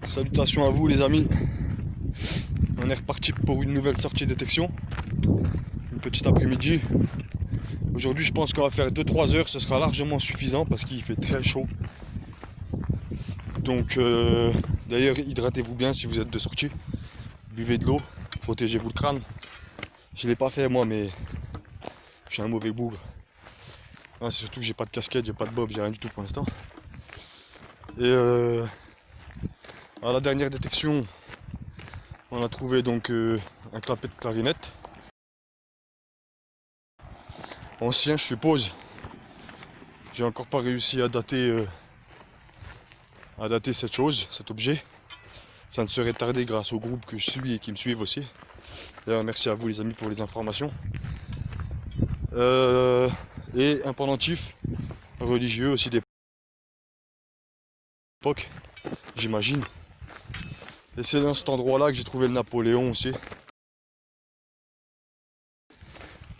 Salutations à vous les amis. On est reparti pour une nouvelle sortie détection. Une petite après-midi. Aujourd'hui je pense qu'on va faire 2-3 heures, ce sera largement suffisant parce qu'il fait très chaud. Donc d'ailleurs hydratez-vous bien si vous êtes de sortie. Buvez de l'eau, protégez-vous le crâne. Je l'ai pas fait moi mais je suis un mauvais bougre. Ah, c'est surtout que j'ai pas de casquette, j'ai pas de bob, j'ai rien du tout pour l'instant. Et à la dernière détection, on a trouvé donc un clapet de clarinette. Ancien je suppose. J'ai encore pas réussi à dater cette chose, cet objet. Ça ne serait tardé grâce au groupe que je suis et qui me suivent aussi. D'ailleurs merci à vous les amis pour les informations. Et un pendentif religieux aussi d'époque, j'imagine. Et c'est dans cet endroit là que j'ai trouvé le Napoléon aussi.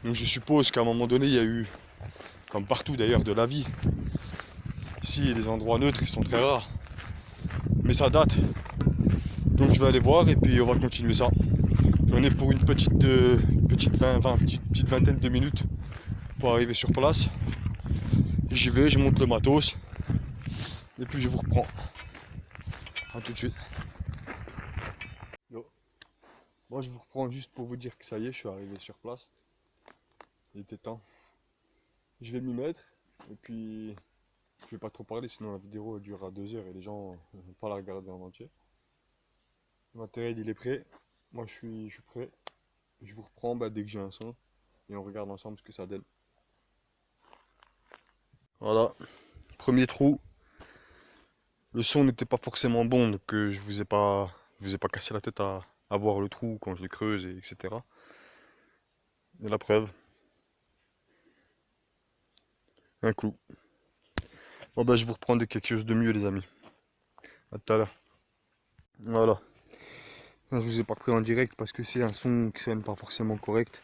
Donc je suppose qu'à un moment donné il y a eu, comme partout d'ailleurs, de la vie. Ici il y a des endroits neutres, ils sont très rares. Mais ça date. Donc je vais aller voir et puis on va continuer ça. J'en ai pour une petite vingtaine de minutes pour arriver sur place. J'y vais, je monte le matos et puis je vous reprends. A tout de suite. Yo. Moi je vous reprends juste pour vous dire que ça y est, je suis arrivé sur place. Il était temps. Je vais m'y mettre et puis je vais pas trop parler sinon la vidéo elle durera 2 heures et les gens ne vont pas la regarder en entier. Le matériel il est prêt. Moi je suis prêt. Je vous reprends dès que j'ai un son et on regarde ensemble ce que ça donne. Voilà, premier trou. Le son n'était pas forcément bon, donc je vous ai pas cassé la tête à voir le trou quand je le creuse, etc. Et la preuve, un clou. Bon je vous reprends dès quelque chose de mieux les amis. A tout à l'heure. Voilà. Je vous ai pas pris en direct parce que c'est un son qui sonne pas forcément correct.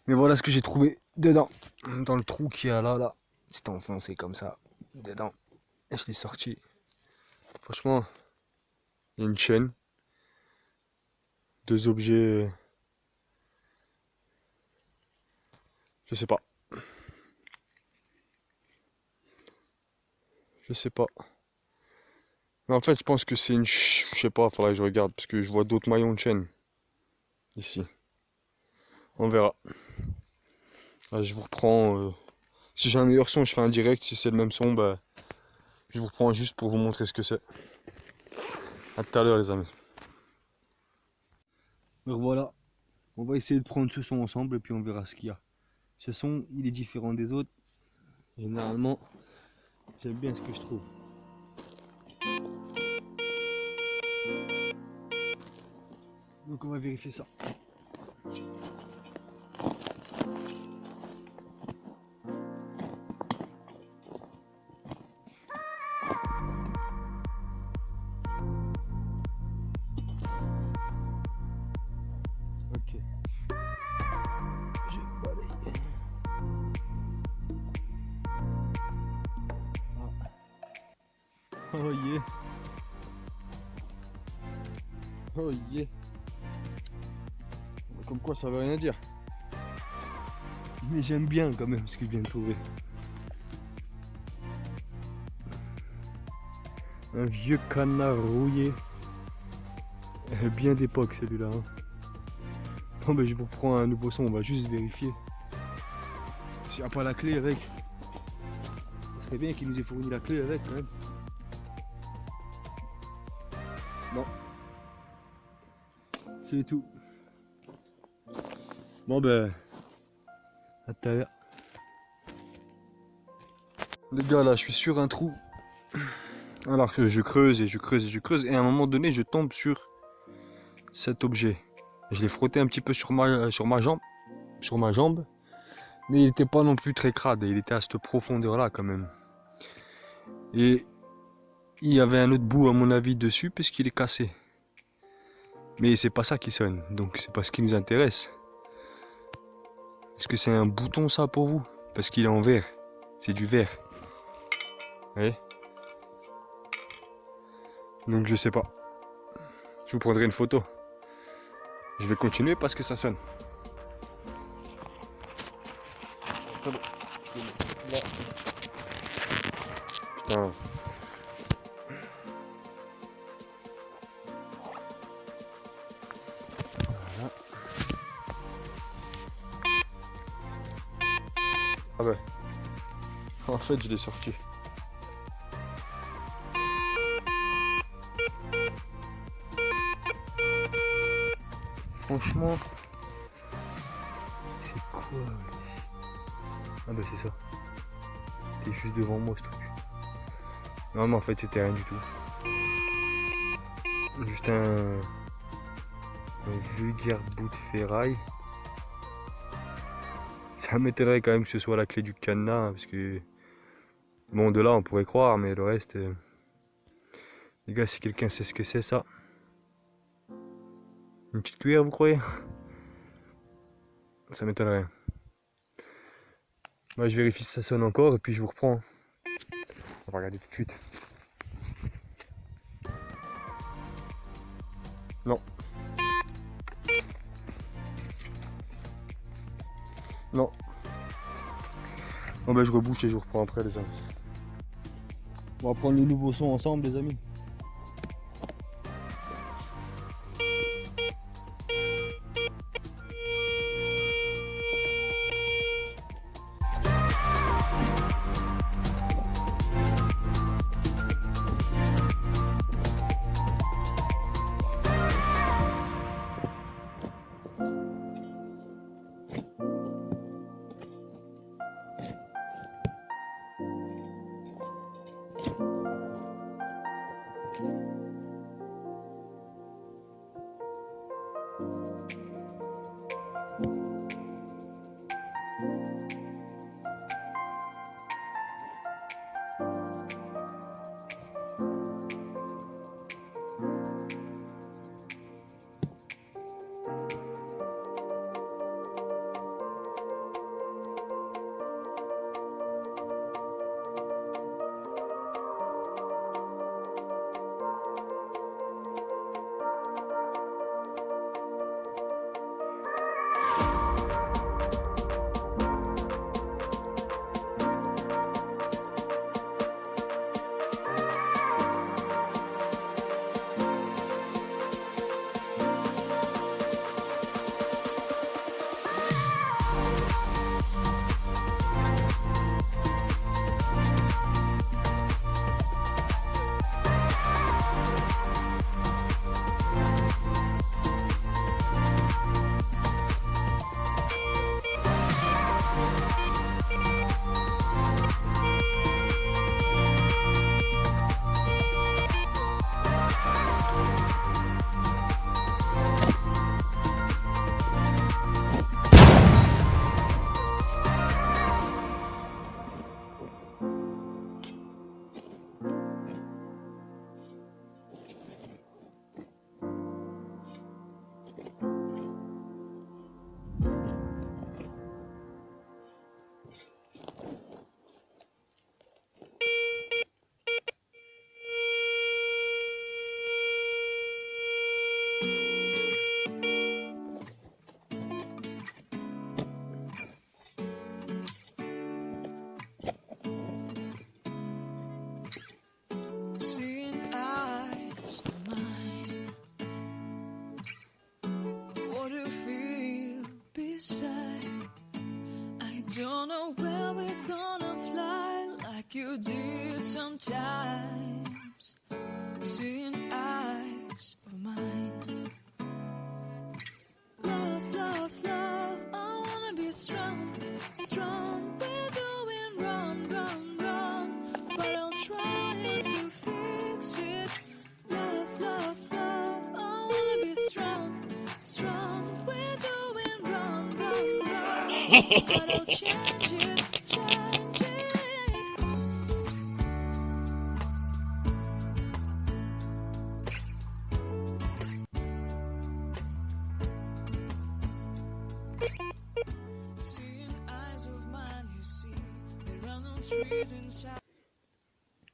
Mais voilà ce que j'ai trouvé dedans. Dans le trou qu'il y a là. C'est enfoncé comme ça. Dedans. Et je l'ai sorti. Franchement, il y a une chaîne. 2 objets. Je sais pas. Je sais pas. Mais en fait, je pense que c'est une... Je sais pas, faudrait que je regarde, parce que je vois d'autres maillons de chaîne. Ici. On verra. Là, je vous reprends... Si j'ai un meilleur son, je fais un direct. Si c'est le même son, je vous reprends juste pour vous montrer ce que c'est. A tout à l'heure, les amis. Donc voilà. On va essayer de prendre ce son ensemble, et puis on verra ce qu'il y a. Ce son, il est différent des autres. Généralement, j'aime bien ce que je trouve. Donc on va vérifier ça. Ok. Je balaye. Oh yeah. Oh yeah. Comme quoi ça veut rien dire. Mais j'aime bien quand même ce que je viens de trouver. Un vieux canard rouillé. Bien d'époque celui-là. Hein. Bon je vous reprends un nouveau son, on va juste vérifier. S'il n'y a pas la clé avec. Ce serait bien qu'il nous ait fourni la clé avec quand même. Non. C'est tout. Bon à tout à l'heure. Les gars là je suis sur un trou. Alors que je creuse et je creuse et je creuse et à un moment donné je tombe sur cet objet. Je l'ai frotté un petit peu sur ma jambe, mais il n'était pas non plus très crade, il était à cette profondeur là quand même. Et il y avait un autre bout à mon avis dessus parce qu'il est cassé. Mais c'est pas ça qui sonne, donc c'est pas ce qui nous intéresse. Est-ce que c'est un bouton ça pour vous? Parce qu'il est en verre, c'est du verre. Ouais. Donc je sais pas. Je vous prendrai une photo. Je vais continuer parce que ça sonne. Attendez, je vais le mettre là. Putain. Voilà. Ah ouais. En fait, je l'ai sorti. Franchement, c'est quoi? Ah bah c'est ça. C'était juste devant moi ce truc. Non mais en fait c'était rien du tout. Juste un vulgaire bout de ferraille. Ça m'étonnerait quand même que ce soit la clé du cadenas, parce que bon, de là on pourrait croire, mais le reste, les gars, si quelqu'un sait ce que c'est ça, une petite cuillère, vous croyez? Ça m'étonnerait. Moi je vérifie si ça sonne encore et puis je vous reprends. On va regarder tout de suite. Non. Non. Bon ben je rebouche et je vous reprends après les amis. On va prendre le nouveau son ensemble les amis. Don't know where we're gonna fly like you did sometimes. Seeing eyes of mine. Love, love, love, I wanna be strong, strong. We're doing wrong, wrong, wrong, but I'll try to fix it. Love, love, love, I wanna be strong, strong. We're doing wrong, wrong, wrong, but I'll change it, change it.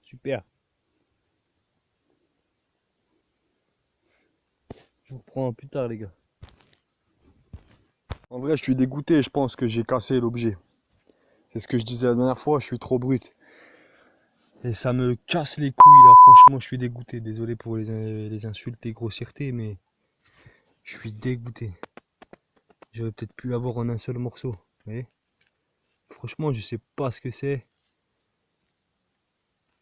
Super. Je vous reprends plus tard, les gars. En vrai, je suis dégoûté. Je pense que j'ai cassé l'objet. C'est ce que je disais la dernière fois. Je suis trop brut. Et ça me casse les couilles, là. Franchement, je suis dégoûté. Désolé pour les insultes et grossièretés, mais je suis dégoûté. J'aurais peut-être pu l'avoir en un seul morceau. Vous voyez? Franchement, je sais pas ce que c'est.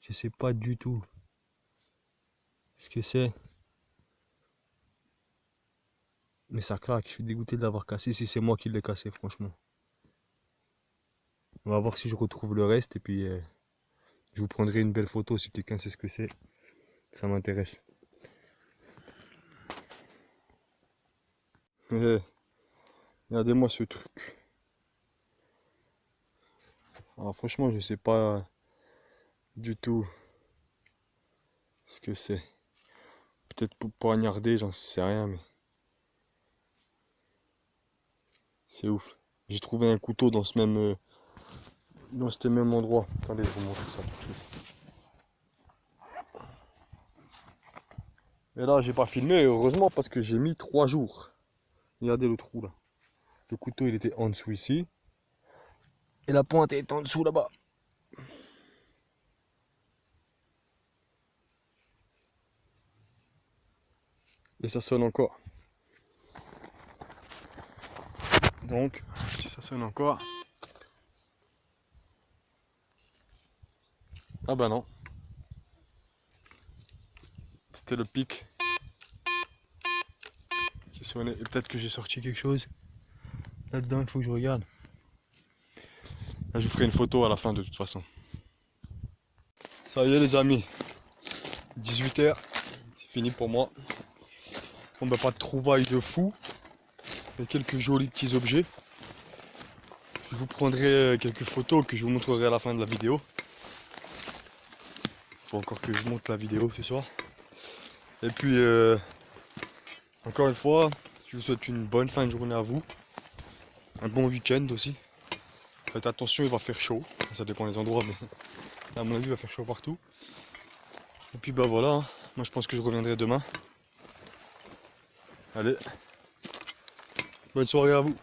Je sais pas du tout ce que c'est. Mais ça claque. Je suis dégoûté de l'avoir cassé. Si c'est moi qui l'ai cassé, franchement. On va voir si je retrouve le reste. Et puis, je vous prendrai une belle photo si quelqu'un sait ce que c'est. Ça m'intéresse. Regardez-moi ce truc. Alors, franchement, je sais pas du tout ce que c'est. Peut-être pour poignarder, j'en sais rien, mais c'est ouf. J'ai trouvé un couteau dans ce même endroit. Attendez, je vais vous montrer ça tout de suite. Et là, j'ai pas filmé, heureusement, parce que j'ai mis 3 jours. Regardez le trou là. Le couteau, il était en dessous ici. Et la pointe est en dessous là-bas. Et ça sonne encore. Donc, si ça sonne encore. Ah bah non. C'était le pic qui sonnait. Et peut-être que j'ai sorti quelque chose. Là-dedans, il faut que je regarde. Là, je vous ferai une photo à la fin de toute façon. Ça y est les amis. 18 h. C'est fini pour moi. Bon bah pas de trouvailles de fou. Il y a quelques jolis petits objets. Je vous prendrai quelques photos que je vous montrerai à la fin de la vidéo. Faut encore que je monte la vidéo ce soir. Et puis encore une fois, je vous souhaite une bonne fin de journée à vous. Un bon week-end aussi. Faites attention, il va faire chaud. Ça dépend des endroits, mais à mon avis il va faire chaud partout. Et puis bah voilà, hein. Moi je pense que je reviendrai demain. Allez, bonne soirée à vous.